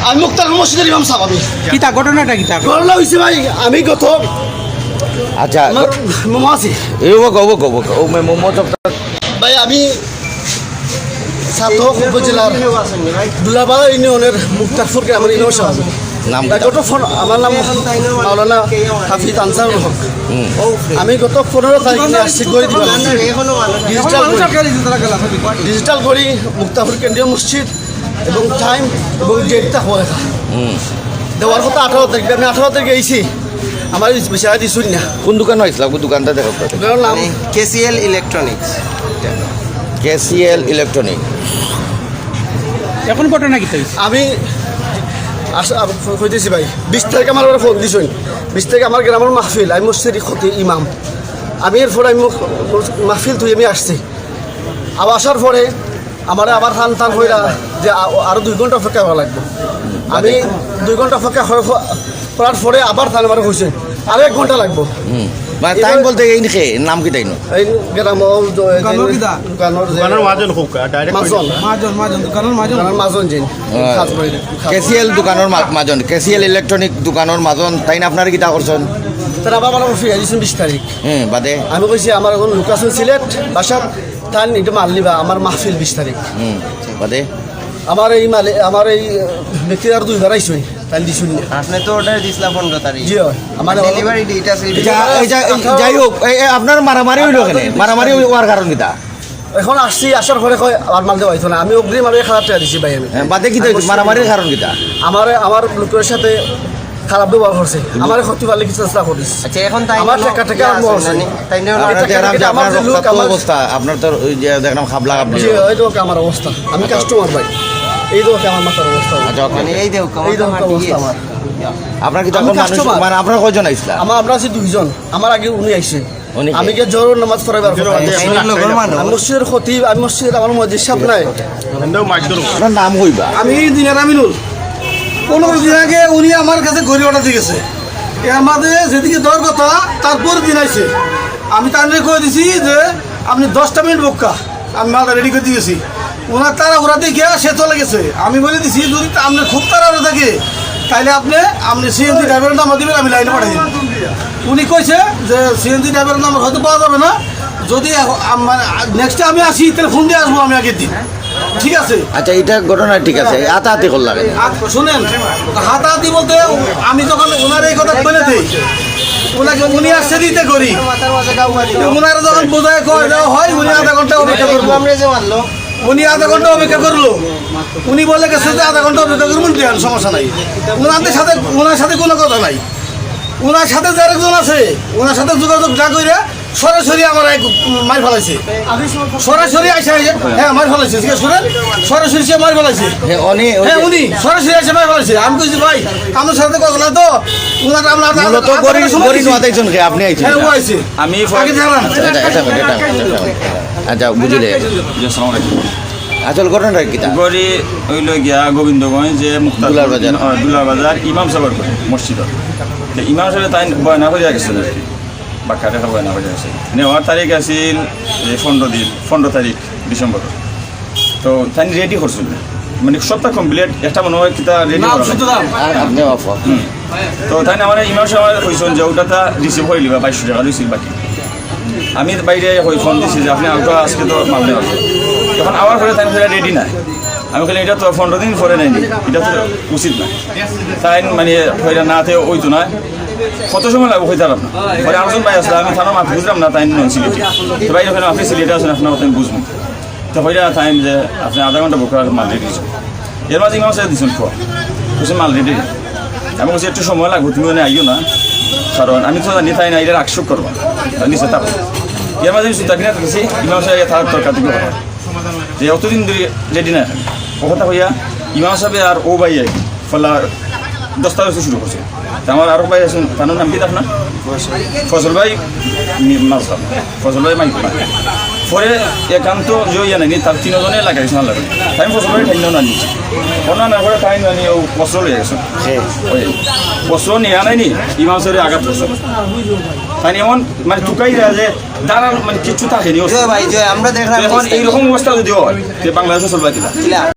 আমি মুক্তার মসজিদের ইমাম সাহেব। আমি কিতা ঘটনাটা কিতা ঘটনা হয়েছে ভাই, আমি গত আচ্ছা আমার মামা আছে মোহাম্মদ ভাই, আমি সাতক উপজেলার দুলাপাড়া ইউনিয়নের মুক্তারপুর গ্রামের ইমাম সাহেব। নাম গত আমার নাম মাওলানা হাফিজ আনসারুল হক। আমি গত 15 তারিখে আসছি করে দিলাম ডিজিটাল করি মুক্তারপুর কেন্দ্রীয় মসজিদ এবং টাইম এবং ডেটটা হওয়া দেওয়ার কথা 18 তারিখ। আমি 18 তারিখে আইছি, আমার বেশি দিছুন না। কোন দোকান হয়েছিল কোন দোকানটা দেখো নাম কেসিএল ইলেকট্রনিক্স। KCL electronic. এখন ঘটনা কিতা হইছে? আমি কইতেছি ভাই, 20 তারিখে আমার ফোন দিছুন। 20 তারিখে আমার গ্রামের মাহফিল, আমি মসজিদ খতি ইমাম। আমি এরপরে আমি মাহফিল তুই আমি আসছি। আবার আসার পরে আমার আবার টান হইরা যে আরো 2 ঘন্টা অপেক্ষা করা লাগবে। আমি 2 ঘন্টা অপেক্ষা করার পরে আবার থান আমার কইছে আরো 1 ঘন্টা লাগবে। মানে টাইম বলতে এই নাকি নাম কি তাই এই গ্রামের দোকানের মাজন হোক ডাইরেক্ট দোকানের মাজন যেন কেসিএল দোকানের মাজন, কেসিএল ইলেকট্রনিক দোকানের মাজন তাই না আপনার কিতা করছেন? তারা আবার আমার ফিরে দিয়েছেন 20 তারিখ। বাদে আমি কইছি আমার এখন লোকেশন সিলেট বাসার তান এটা মারলিবা আমার মাহফিল 20 তারিখ। বাদে আমার এই ব্যক্তির আর 2 বার আইসই তাই দিছুন না। আপনি তো অর্ডার দিছিলা 15 তারিখ। জি হয়, আমার ডেলিভারি ডেট আছে। যাই হোক আপনার মারামারি হইল কেন? মারামারি হওয়ার কারণ কিতা? এখন আসছি, আসার পরে কয় আর মাল দেওয়া হইতো না। আমি অগ্রিম আর 1000 টাকা দিছি ভাই। আমি বাদে কিতা মারামারির কারণ কিতা? আমার লোকের সাথে খারাপ ব্যবহার করছে, আমার ক্ষতি পারলে কিছু চেষ্টা করিস। আচ্ছা এখন তাই আমার টাকা আরম্ভ হচ্ছে। আপনার অবস্থা আপনার তো ওই যে দেখলাম খাবলা খাবলি। জি এই তো আমার অবস্থা, আমি কাস্টমার ভাই। এই তো আমার মাথার অবস্থা। আচ্ছা মানে এই দেও এই তো অবস্থা আমার। আপনার কি তখন মানুষ মানে আপনার কয়জন আইসলা? আমরা আছি 2 জন। আমার আগে উনি আইছে। উনি কে? আমি কে জোহর নামাজ পড়াইবার আমি মসজিদের খতিব, আমি মসজিদের আমার মসজিদ সাহেব নাই। আপনার নাম হইবা? আমি দিনার আমিনুল। 15 দিন আগে উনি আমার কাছে ঘড়ি অর্ডার দিয়ে গেছে। আমাদের যেদিকে দেওয়ার কথা তারপর দিন আইছে। আমি তার কয়ে দিছি যে আপনি 10টা মিনিট বক্কা, আমি মালটা রেডি করে দিয়েছি। ওনার তারা ওরা দেখে সে চলে গেছে। আমি বলে দিছি যদি আপনার খুব তাড়াহুড়ো থাকে তাহলে আপনি সিএনজি ড্রাইভারের নাম্বার দিবেন, আমি লাইনে পাঠিয়ে দিন। উনি কইছে যে সিএনজি ড্রাইভারের নাম্বার হয়তো পাওয়া যাবে না, যদি মানে নেক্সটে আমি আসি তাহলে ফোন দিয়ে আসবো আমি আগের দিন। ঠিক আছে। আচ্ছা এটা ঘটনা ঠিক আছে, হাতাহাতি করলাম। শুনেন, হাতাহাতি বলতে আমি যখন ওনার এই কথা বলে দিই, ওনাকে উনি আসছে দিতে করি, ওনারা যখন বোঝায় কয় দেওয়া হয় উনি আধা ঘন্টা অপেক্ষা করবো। উনি আধা ঘন্টা অপেক্ষা করলো। উনি বলে গেছে যে আধা ঘন্টা অপেক্ষা করবেন, দেন সমস্যা নাই। ওনার সাথে কোনো কথা নাই। ওনার সাথে যে আরেকজন আছে ওনার সাথে যোগাযোগ না করে সরাসরি আমার মার ফেলাইছে। সরাসরি আসে হ্যাঁ মার ফেলাইছে। ঠিক আছে শুনেন, সরাসরি সে মার ফেলাইছে। হ্যাঁ উনি সরাসরি এসে মার ফেলাইছে। আমি কইছি ভাই আমার সাথে কথা না তো ওনার আপনি আইছেন? হ্যাঁ ও আইছে। আমি আগে জানান। আচ্ছা বুঝলে আসল ঘটনাটা কিতা? গড়ি হইল গিয়া গোবিন্দগঞ্জ যে দুলার বাজার। দুলার বাজার ইমাম সাহেবের মসজিদ। ইমাম সাহেব তাই বয়না হয়ে গেছিল আর কি, বাক্কা দেখা বয়না হয়ে গেছে। নেওয়ার তারিখ আছিল 15 তারিখ ডিসেম্বর। তো তাই রেডি করছিল, মানে সবটা কমপ্লিট। একটা মনে হয় কিতা রেডি তো তাই আমার ইমাম সাহেব কইছেন যে ওটা রিসিভ হয়ে লিবা 2200 টাকা রিসিভ বাকি। আমি বাইরে হয়ে ফোন দিছি যে আপনি ওটা আজকে তো মাল নেওয়া তখন আবার পরে তাই রেডি নাই। আমি বলি এটা তো 15 দিন পরে নেয়নি, এটা তো উচিত না। তাই মানে হইরা না তে ওই তো না, কত সময় লাগবে হইতে পারলাম না। পরে আরেকজন ভাই আসলে আমি থানার মাঠ বুঝলাম না, তাই নন সিলেটি। তো ভাই ওখানে আপনি সিলেটে আসেন, আপনার কথা আমি বুঝবো। তো হইরা তাই যে আপনি আধা ঘন্টা বুক করার মাল রেডি দিচ্ছেন। এর মাঝে ইমাম সাহেব দিচ্ছেন খোয়া বলছেন মাল রেডি। আমি বলছি একটু সময় লাগবে, তুমি মানে আইও না, কারণ আমি তো জানি তাই না এটা আকশোক করবো নিচে তাপ। এর মাঝে আমি চিন্তা কিনা দেখেছি ইমাম সাহেব থাকার তরকার থেকে যে অতদিন ধরে রেডি না ও কথা হইয়া ইমাম সাহেব আর ও ভাই ফলা 10টা বছর শুরু করছে। আমার আরো ভাই আছেন, তার নাম কি আপনার? ফজল ভাই মাঝখান, ফজল ভাই মাইক পরে একান্ত জইয়া নানি তার 3 জনে লাগাইছে না লাগে। তাই ফজল ভাই ঠাইন না নিয়েছি, অন্যান্য করে ঠাইন নানি ও বস্ত্র লয়ে গেছে। ওই বস্ত্র নিয়ে আনাইনি ইমাম সাহেবের আঘাত করছে। তাই এমন মানে টুকাই দেয় যে দাঁড়ান মানে কিছু থাকেনি। ভাই আমরা দেখলাম এখন এইরকম অবস্থা যদি হয় বাংলাদেশে চলবে কিনা।